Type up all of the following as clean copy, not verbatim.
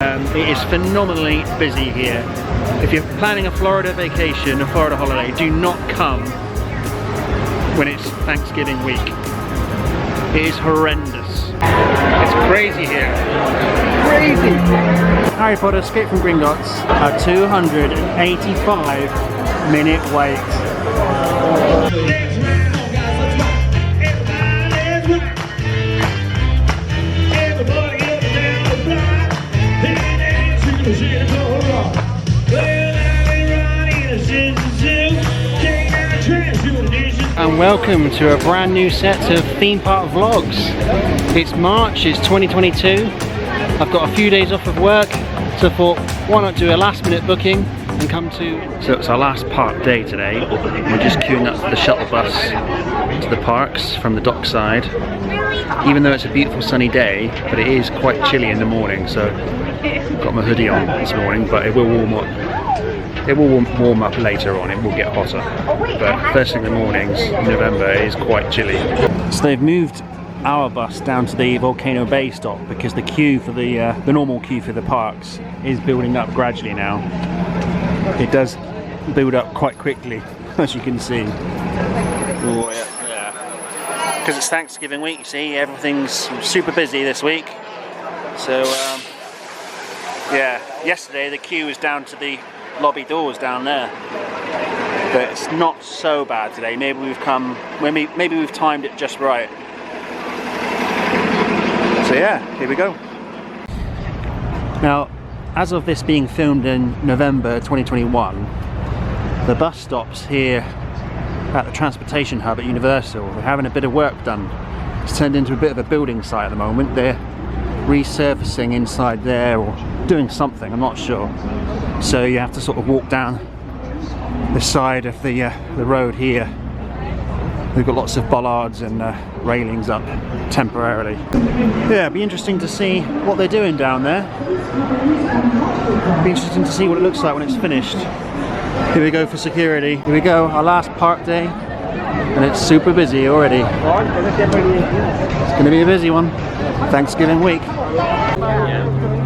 It is phenomenally busy here. If you're planning a Florida vacation, a Florida holiday, do not come when it's Thanksgiving week. It is horrendous. It's crazy here. Crazy! Harry Potter Escape from Gringotts, a 285-minute wait. And welcome to a brand new set of theme park vlogs. It's March, it's 2022. I've got a few days off of work, so I thought why not do a last minute booking and come to... So it's our last park day today. We're just queuing up the shuttle bus to the parks from the dockside. Even though it's a beautiful sunny day, but it is quite chilly in the morning, so I've got my hoodie on this morning, but it will warm up. It will warm up later on, it will get hotter. But first thing in the mornings in November it is quite chilly. So they've moved our bus down to the Volcano Bay stop because the queue for the normal queue for the parks is building up gradually now. It does build up quite quickly, as you can see. Oh, yeah. Because it's Thanksgiving week, you see, everything's super busy this week. So, yeah, yesterday the queue was down to the lobby doors down there, but it's not so bad today. Maybe we've timed it just right. So yeah, here we go. Now, as of this being filmed in November 2021, the bus stops here at the transportation hub at Universal, they're having a bit of work done. It's turned into a bit of a building site at the moment. They're resurfacing inside there or doing something, I'm not sure. So you have to sort of walk down the side of the road here. They've got lots of bollards and railings up temporarily. Yeah, it'd be interesting to see what they're doing down there. It'd be interesting to see what it looks like when it's finished. Here we go for security. Here we go, our last park day, and it's super busy already. It's going to be a busy one. Thanksgiving week.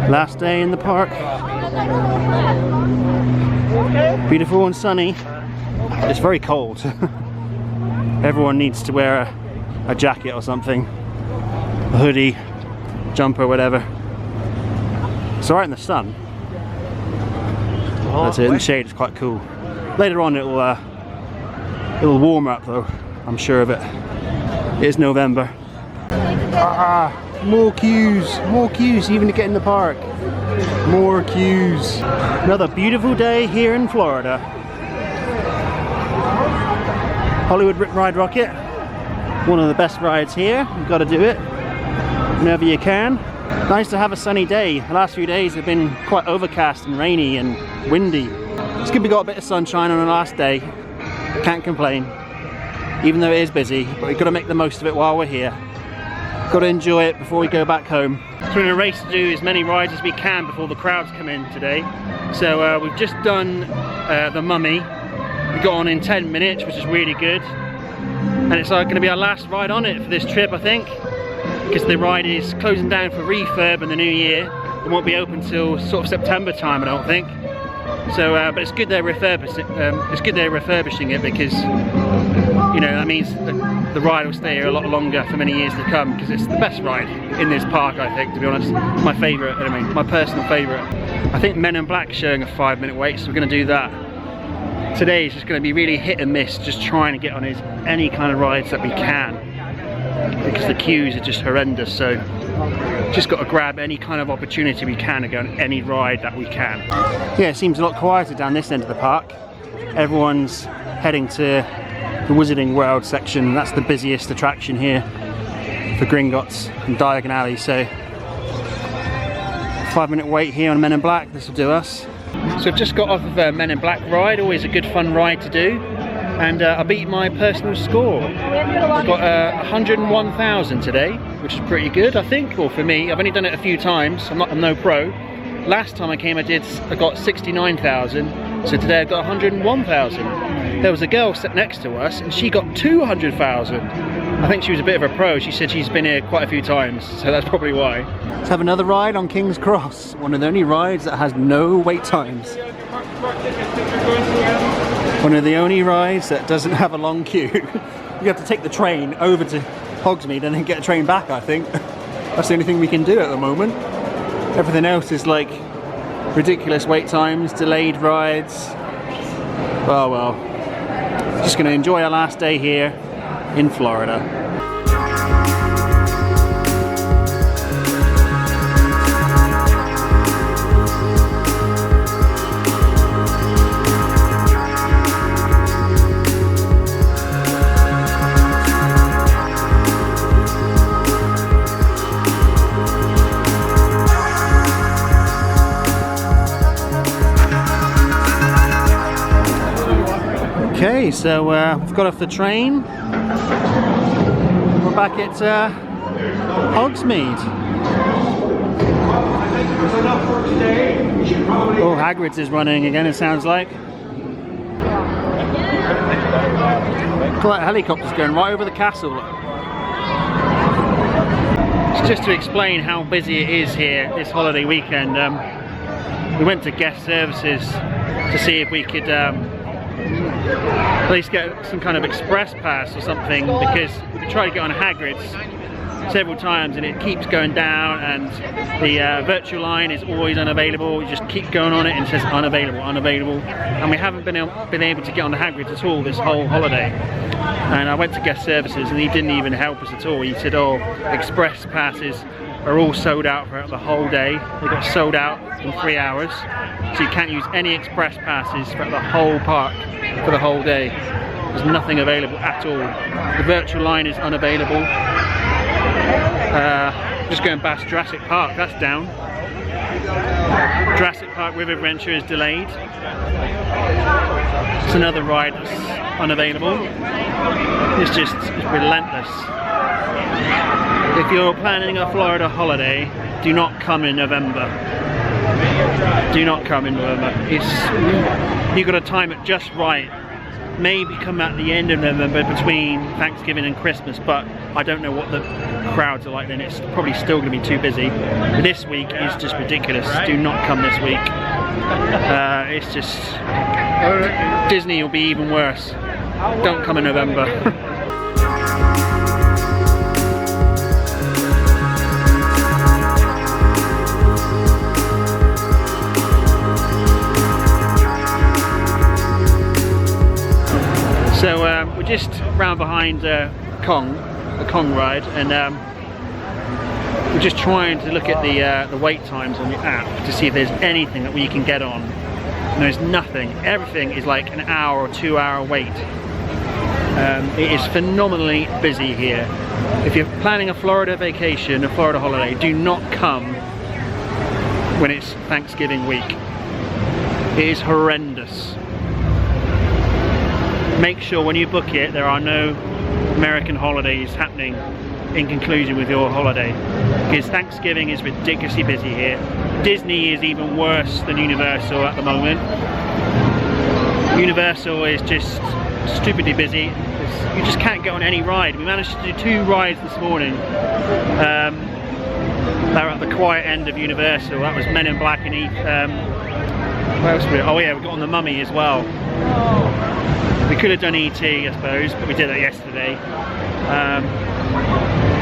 Last day in the park. Beautiful and sunny. It's very cold. Everyone needs to wear a jacket or something. A hoodie, jumper, whatever. It's alright in the sun. That's it, in the shade it's quite cool. Later on it'll warm up though, I'm sure of it. It is November. More queues even to get in the park. More queues. Another beautiful day here in Florida. Hollywood Ride Rocket, one of the best rides here. You've got to do it whenever you can. Nice to have a sunny day. The last few days have been quite overcast and rainy and windy. It's good we got a bit of sunshine on the last day. Can't complain, even though it is busy, but we've got to make the most of it while we're here. Got to enjoy it before we go back home. So we're in a race to do as many rides as we can before the crowds come in today. So we've just done the Mummy. We got on in 10 minutes, which is really good. And it's going to be our last ride on it for this trip, I think. Because the ride is closing down for refurb in the new year. It won't be open till sort of September time, I don't think. So, but it's good they're refurbishing. It's good they're refurbishing it because, you know, that means the ride will stay here a lot longer for many years to come. Because it's the best ride in this park, I think. To be honest, my favourite. I mean, my personal favourite. I think Men in Black showing a 5-minute wait, so we're going to do that. Today is just going to be really hit and miss, just trying to get on any kind of rides that we can. Because the queues are just horrendous, so just got to grab any kind of opportunity we can to go on any ride that we can. Yeah, it seems a lot quieter down this end of the park. Everyone's heading to the Wizarding World section. That's the busiest attraction here for Gringotts and Diagon Alley, so 5-minute wait here on Men in Black. This will do us. So I've just got off of a Men in Black ride, always a good fun ride to do. And I beat my personal score. I got 101,000 today, which is pretty good, I think. Well, for me, I've only done it a few times. I'm no pro. Last time I came, I got 69,000. So today I got 101,000. There was a girl sat next to us, and she got 200,000. I think she was a bit of a pro. She said she's been here quite a few times, so that's probably why. Let's have another ride on King's Cross, one of the only rides that has no wait times. One of the only rides that doesn't have a long queue. You have to take the train over to Hogsmeade and then get a train back, I think. That's the only thing we can do at the moment. Everything else is like ridiculous wait times, delayed rides. Oh well. Just going to enjoy our last day here in Florida. Okay, so we've got off the train. We're back at Hogsmeade. Oh, Hagrid's is running again, it sounds like. Look like helicopters going right over the castle. So just to explain how busy it is here this holiday weekend, we went to guest services to see if we could at least get some kind of express pass or something, because we tried to get on Hagrid's several times and it keeps going down, and the virtual line is always unavailable. You just keep going on it and it says unavailable, unavailable, and we haven't been able to get on the Hagrid's at all this whole holiday. And I went to guest services and he didn't even help us at all. He said, oh, express passes are all sold out for the whole day. They got sold out in 3 hours, so you can't use any express passes for the whole park for the whole day. There's nothing available at all. The virtual line is unavailable. Just going past Jurassic Park, that's down. Jurassic Park River Adventure is delayed. It's another ride that's unavailable. It's relentless. If you're planning a Florida holiday, do not come in November. Do not come in November. You've got to time it just right. Maybe come at the end of November between Thanksgiving and Christmas, but I don't know what the crowds are like then. It's probably still going to be too busy. But this week is just ridiculous. Do not come this week. It's just... Disney will be even worse. Don't come in November. So we're just round behind the Kong ride, and we're just trying to look at the wait times on the app to see if there's anything that we can get on. And there's nothing. Everything is like an hour or 2 hour wait. It is phenomenally busy here. If you're planning a Florida vacation, a Florida holiday, do not come when it's Thanksgiving week. It is horrendous. Make sure when you book it there are no American holidays happening in conclusion with your holiday, because Thanksgiving is ridiculously busy here. Disney is even worse than Universal at the moment. Universal is just stupidly busy. You just can't get on any ride. We managed to do 2 rides this morning. They were at the quiet end of Universal. That was Men in Black and where else were we? Oh yeah, we got on the Mummy as well. We could have done ET, I suppose, but we did that yesterday.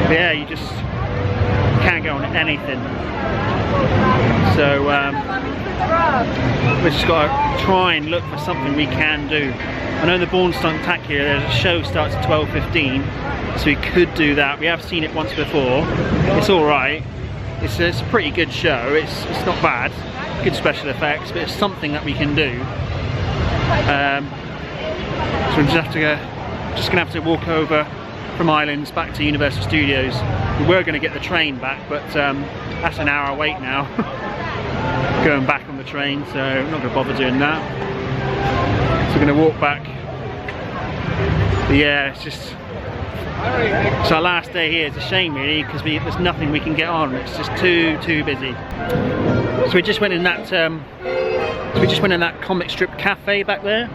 But yeah, you just can't go on anything. So we've just got to try and look for something we can do. I know the Bourne Stuntacular, the show starts at 12:15, so we could do that. We have seen it once before. It's all right. It's a pretty good show. It's not bad. Good special effects, but it's something that we can do. So we're just gonna have to walk over from Islands back to Universal Studios. We were going to get the train back, but that's an hour wait now. Going back on the train, so I'm not going to bother doing that. So we're going to walk back. But yeah, it's just... It's our last day here. It's a shame really, because there's nothing we can get on. It's just too busy. So we just went in that comic strip cafe back there.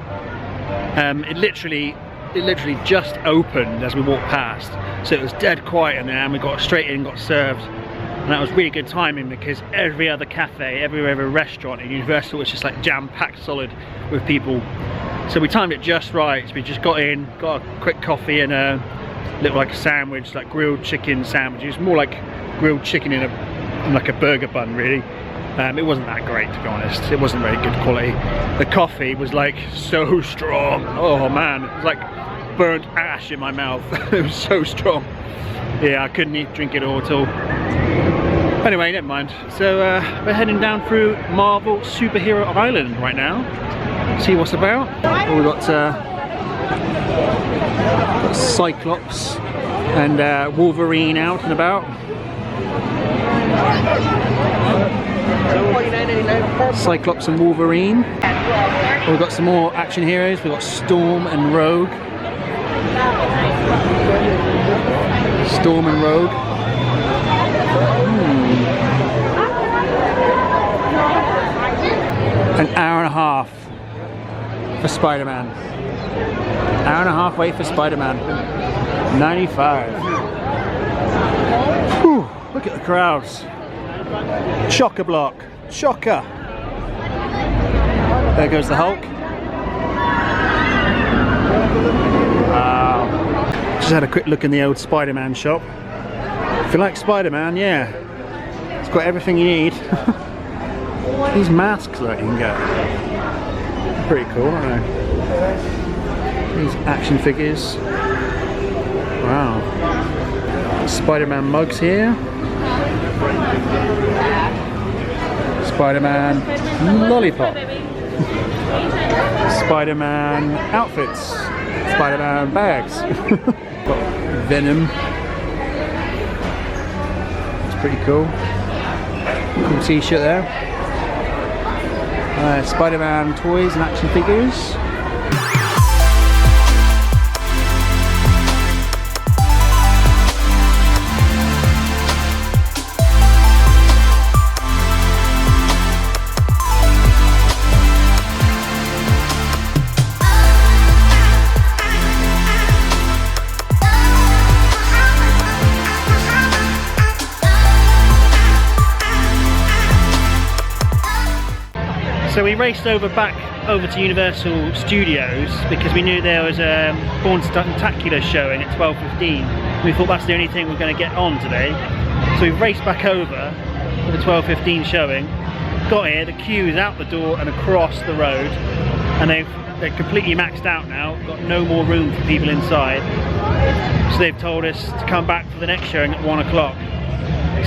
It literally it literally just opened as we walked past, so it was dead quiet in there, and we got straight in and got served. And that was really good timing because every other cafe, every other restaurant in Universal was just like jam-packed solid with people. So we timed it just right. So we just got in, got a quick coffee and a little like a sandwich, like grilled chicken sandwich. It was more like grilled chicken in like a burger bun, really. It wasn't that great, to be honest. It wasn't very good quality. The coffee was like so strong. Oh man, it was like burnt ash in my mouth. It was so strong. Yeah, I couldn't drink it all at all. Anyway, never mind. So we're heading down through Marvel Superhero Island right now. See what's about. We've got Cyclops and Wolverine out and about. Cyclops and Wolverine. We've got some more action heroes. We've got Storm and Rogue. Storm and Rogue. An hour and a half for Spider-Man. Hour and a half wait for Spider-Man. 95. Whew, look at the crowds. Chock-a-block. Chocker. There goes the Hulk. Wow. Just had a quick look in the old Spider-Man shop. If you like Spider-Man, yeah, it's got everything you need. These masks that you can get. Pretty cool, aren't they? These action figures. Wow. Spider-Man mugs here. Spider-Man lollipop. Spider-Man outfits. Spider-Man bags. Got Venom. It's pretty cool. Cool t-shirt there. Spider-Man toys and action figures. So we raced back over to Universal Studios because we knew there was a Born Stuntacular showing at 12:15. We thought that's the only thing we're going to get on today. So we raced back over for the 12:15 showing. Got here, the queue is out the door and across the road, and they're completely maxed out now. Got no more room for people inside. So they've told us to come back for the next showing at 1 o'clock.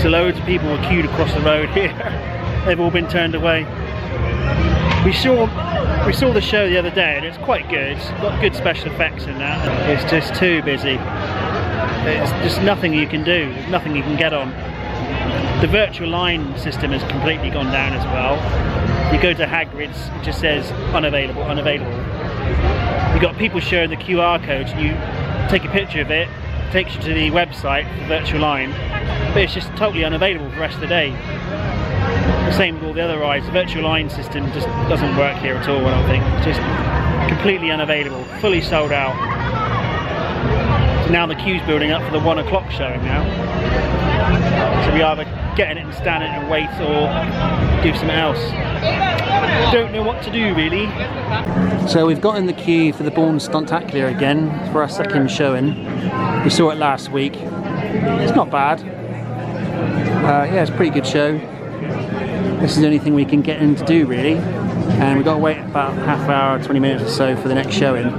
So loads of people were queued across the road here. They've all been turned away. We saw the show the other day and it's quite good. It's got good special effects in that. It's just too busy. It's just nothing you can do. There's nothing you can get on. The virtual line system has completely gone down as well. You go to Hagrid's, it just says unavailable, unavailable. You've got people showing the QR code and you take a picture of it, it takes you to the website for the virtual line, but it's just totally unavailable for the rest of the day. The same with all the other rides. The virtual line system just doesn't work here at all, I don't think. It's just completely unavailable, fully sold out. So now the queue's building up for the 1 o'clock showing now. So we either get in it and stand in it and wait or do something else. Don't know what to do really. So we've got in the queue for the Born Stuntacular again for our second showing. We saw it last week. It's not bad. Yeah, it's a pretty good show. This is the only thing we can get in to do really, and we've got to wait about half hour, 20 minutes or so for the next showing.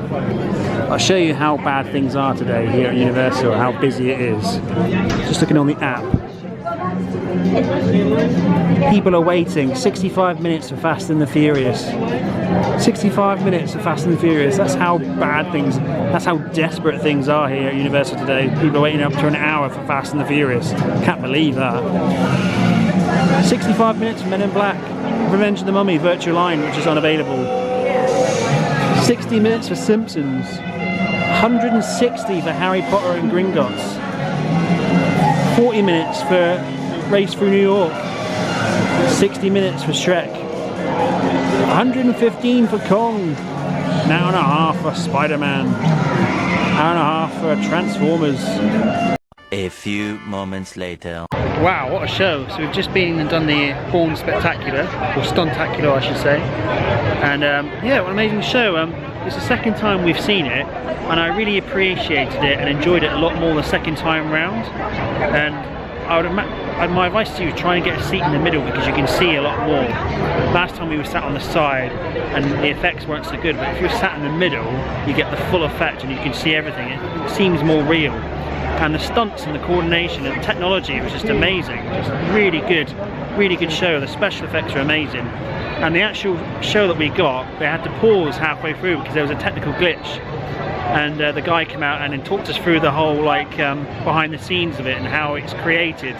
I'll show you how bad things are today here at Universal, how busy it is. Just looking on the app. People are waiting 65 minutes for Fast and the Furious. 65 minutes for Fast and the Furious. That's how bad things, that's how desperate things are here at Universal today. People are waiting up to an hour for Fast and the Furious. Can't believe that. 65 minutes for Men in Black, Revenge of the Mummy, Virtual Line, which is unavailable. 60 minutes for Simpsons. 160 for Harry Potter and Gringotts. 40 minutes for Race Through New York. 60 minutes for Shrek. 115 for Kong. An hour and a half for Spider-Man. Hour and a half for Transformers. A few moments later. Wow, what a show. So we've just been and done the Bourne Spectacular, or Stuntacular I should say. And yeah, what an amazing show. It's the second time we've seen it, and I really appreciated it and enjoyed it a lot more the second time round. And my advice to you is try and get a seat in the middle because you can see a lot more. Last time we were sat on the side and the effects weren't so good, but if you're sat in the middle, you get the full effect and you can see everything. It seems more real. And the stunts and the coordination and the technology was just amazing. Just really good show. The special effects are amazing. And the actual show that we got, they had to pause halfway through because there was a technical glitch. And the guy came out and then talked us through the whole behind the scenes of it and how it's created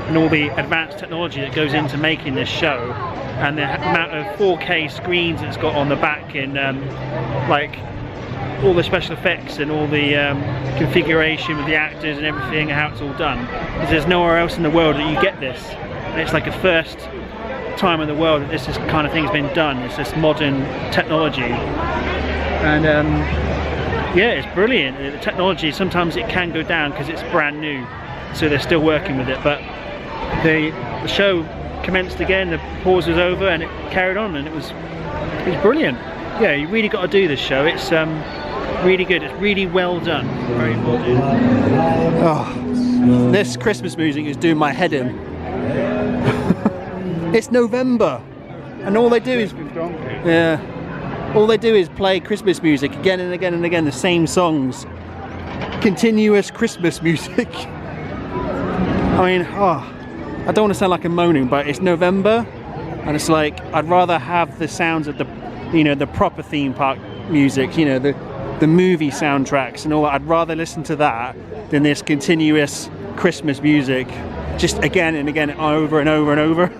and all the advanced technology that goes into making this show and the amount of 4K screens it's got on the back and all the special effects and all the configuration with the actors and everything and how it's all done. Because there's nowhere else in the world that you get this. And it's like a first time in the world that this kind of thing's been done. It's this modern technology. And yeah, it's brilliant. The technology, sometimes it can go down because it's brand new, so they're still working with it. But the show commenced again, the pause was over, and it carried on, and it was brilliant. Yeah, you really got to do this show. It's really good. It's really well done. Very well done. Oh, this Christmas music is doing my head in. It's November, and all they do is all they do is play Christmas music again and again and again, the same songs. Continuous Christmas music. I mean, I don't want to sound like I'm moaning, but it's November, and it's like, I'd rather have the sounds of the, the proper theme park music, the movie soundtracks and all that. I'd rather listen to that than this continuous Christmas music, just again and again, over and over and over.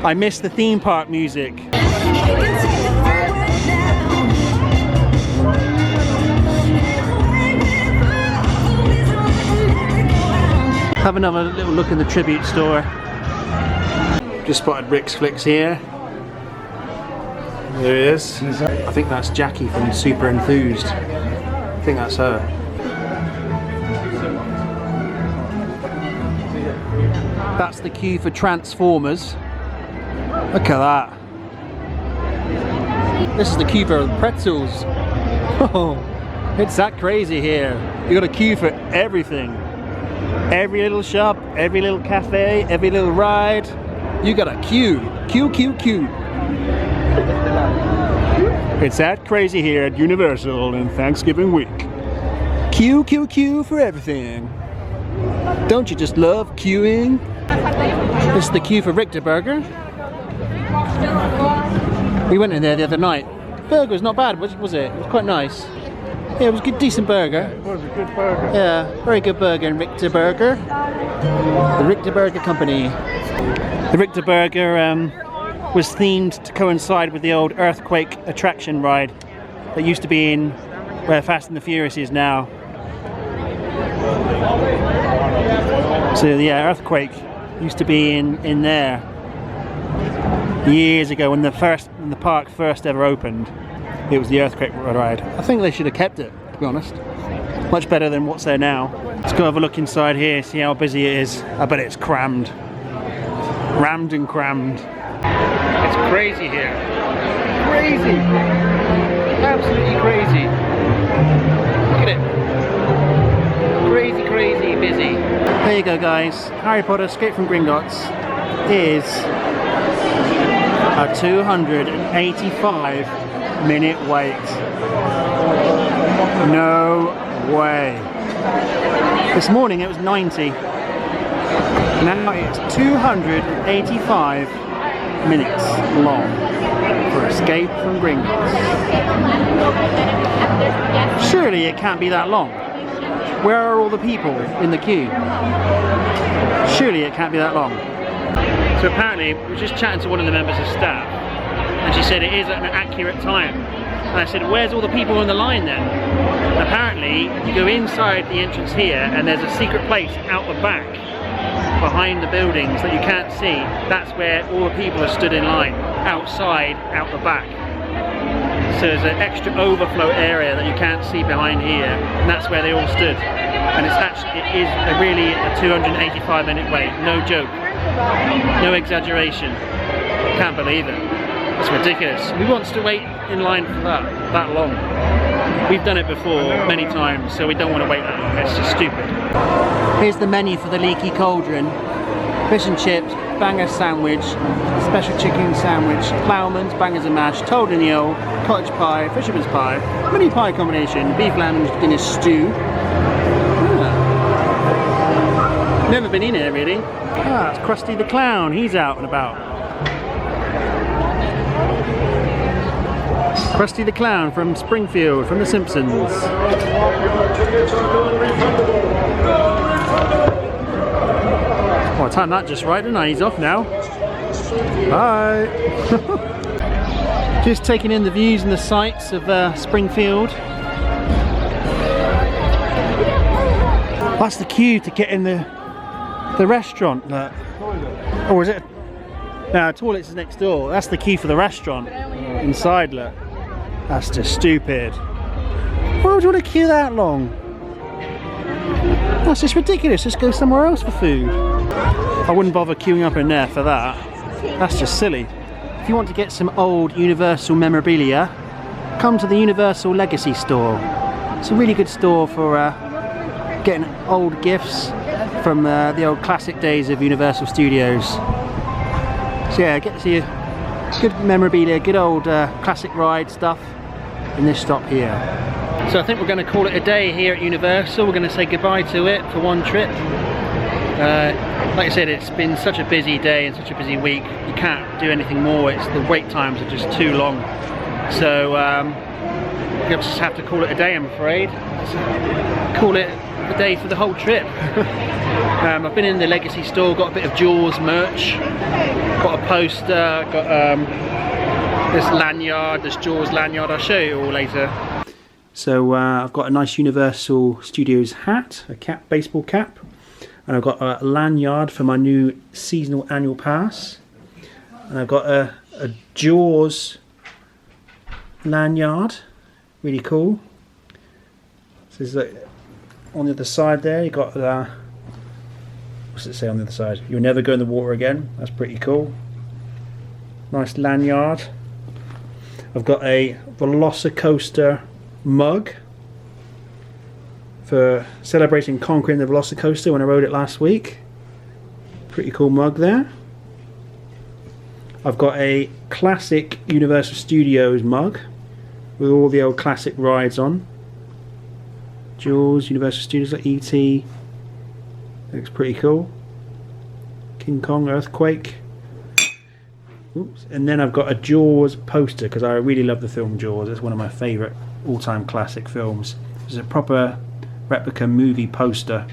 I miss the theme park music. Have another little look in the tribute store. Just spotted Rick's Flicks here. There he is. I think that's Jackie from Super Enthused. I think that's her. That's the queue for Transformers. Look at that. This is the queue for pretzels. Oh, it's that crazy here. You got a queue for everything. Every little shop, every little cafe, every little ride. You got a queue. Queue. It's that crazy here at Universal in Thanksgiving week. Queue for everything. Don't you just love queuing? This is the queue for Richter Burger. We went in there the other night. Burger was not bad, was it? It was quite nice. Yeah, it was a good, decent burger. It was a good burger. Yeah, very good burger in Richter Burger. The Richter Burger Company. The Richter Burger was themed to coincide with the old earthquake attraction ride that used to be in where Fast and the Furious is now. So yeah, earthquake used to be in there years ago when the park first ever opened. It was the earthquake ride. I think they should have kept it, to be honest. Much better than what's there now. Let's go have a look inside here, see how busy it is. I bet it's crammed. Rammed and crammed. It's crazy here. Crazy! Absolutely crazy. Look at it. Crazy busy. There you go, guys. Harry Potter Escape from Gringotts is a 285-minute wait. No way. This morning it was 90. Now it's 285 minutes long for Escape from Gringotts. Surely it can't be that long. Where are all the people in the queue? Surely it can't be that long. So apparently, we were just chatting to one of the members of staff, and she said it is at an accurate time. And I said, where's all the people in the line then? And apparently, you go inside the entrance here, and there's a secret place out the back, behind the buildings that you can't see. That's where all the people are stood in line, outside, out the back. So there's an extra overflow area that you can't see behind here, and that's where they all stood. And it is really a 285-minute wait, no joke, no exaggeration. Can't believe it. It's ridiculous. Who wants to wait in line for that long? We've done it before many times, so we don't want to wait that long. It's just stupid. Here's the menu for the Leaky Cauldron: fish and chips, banger sandwich, special chicken sandwich, ploughman's, bangers and mash, toad in the o, cottage pie, fisherman's pie, mini pie combination, beef lamb Guinness stew. Never been in here really. Ah, it's Krusty the Clown. He's out and about. Krusty the Clown from Springfield, from The Simpsons. Oh, I timed that just right, didn't I? He's off now. Bye. Just taking in the views and the sights of Springfield. That's the queue to get in the restaurant. Or is it? No, toilets is next door. That's the queue for the restaurant. Inside, look. That's just stupid. Why would you want to queue that long? That's just ridiculous. Just go somewhere else for food. I wouldn't bother queuing up in there for that. That's just silly. If you want to get some old Universal memorabilia, come to the Universal Legacy store. It's a really good store for getting old gifts from the old classic days of Universal Studios. So yeah, get to see good memorabilia, good old classic ride stuff in this stop here. So I think we're going to call it a day here at Universal. We're going to say goodbye to it for one trip. Like I said, it's been such a busy day and such a busy week. You can't do anything more. The wait times are just too long. So you'll just have to call it a day, I'm afraid. Call it a day for the whole trip. I've been in the Legacy store, got a bit of Jaws merch, got a poster, got this lanyard, this Jaws lanyard. I'll show you all later. So I've got a nice Universal Studios hat, a cap, baseball cap, and I've got a lanyard for my new seasonal annual pass, and I've got a Jaws lanyard, really cool. So there's like on the other side there, you got what's it say on the other side? You'll never go in the water again. That's pretty cool. Nice lanyard. I've got a Velocicoaster mug for celebrating conquering the Velocicoaster when I rode it last week. Pretty cool mug there. I've got a classic Universal Studios mug with all the old classic rides on. Jaws, Universal Studios, like E.T. Looks pretty cool. King Kong, Earthquake. Oops. And then I've got a Jaws poster because I really love the film Jaws. It's one of my favourite all-time classic films. It's a proper replica movie poster,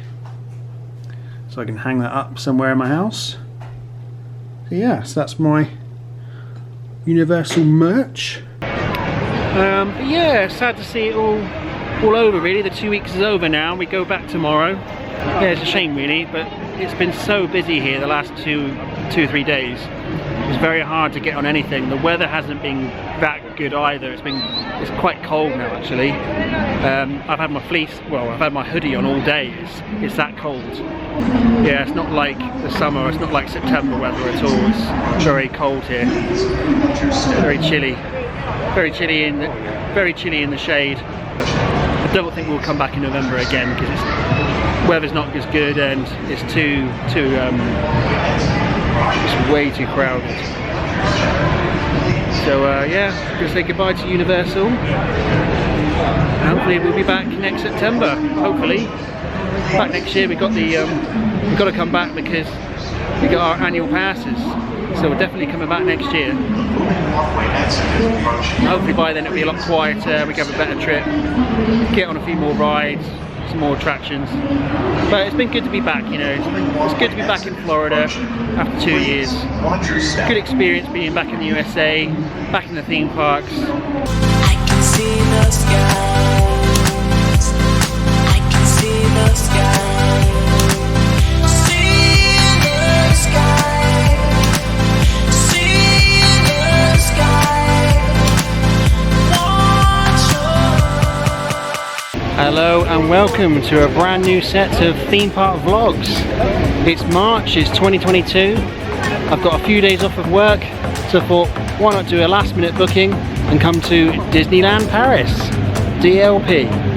so I can hang that up somewhere in my house. So yeah, so that's my Universal merch. But yeah, sad to see it all over really. The 2 weeks is over now. We go back tomorrow. Yeah, it's a shame really, but it's been so busy here the last two or 3 days. It's very hard to get on anything. The weather hasn't been that good either. It's quite cold now actually. I've had my fleece, well, I've had my hoodie on all day. It's that cold. Yeah, it's not like the summer. It's not like September weather at all. It's very cold here. Very chilly. Very chilly in the shade. I don't think we'll come back in November again because the weather's not as good and it's it's way too crowded. So yeah, I'm going to say goodbye to Universal. Hopefully we'll be back next September. Hopefully. Back next year. We've got to come back because we got our annual passes. So we're definitely coming back next year. Hopefully by then it'll be a lot quieter, we can have a better trip, get on a few more rides, some more attractions. But it's been good to be back, you know. It's good to be back in Florida after 2 years. Good experience being back in the USA, back in the theme parks. I can see the skies. I can see the skies. See the sky. See the sky. Hello and welcome to a brand new set of theme park vlogs. It's March, it's 2022. I've got a few days off of work, so I thought why not do a last minute booking and come to Disneyland Paris, DLP.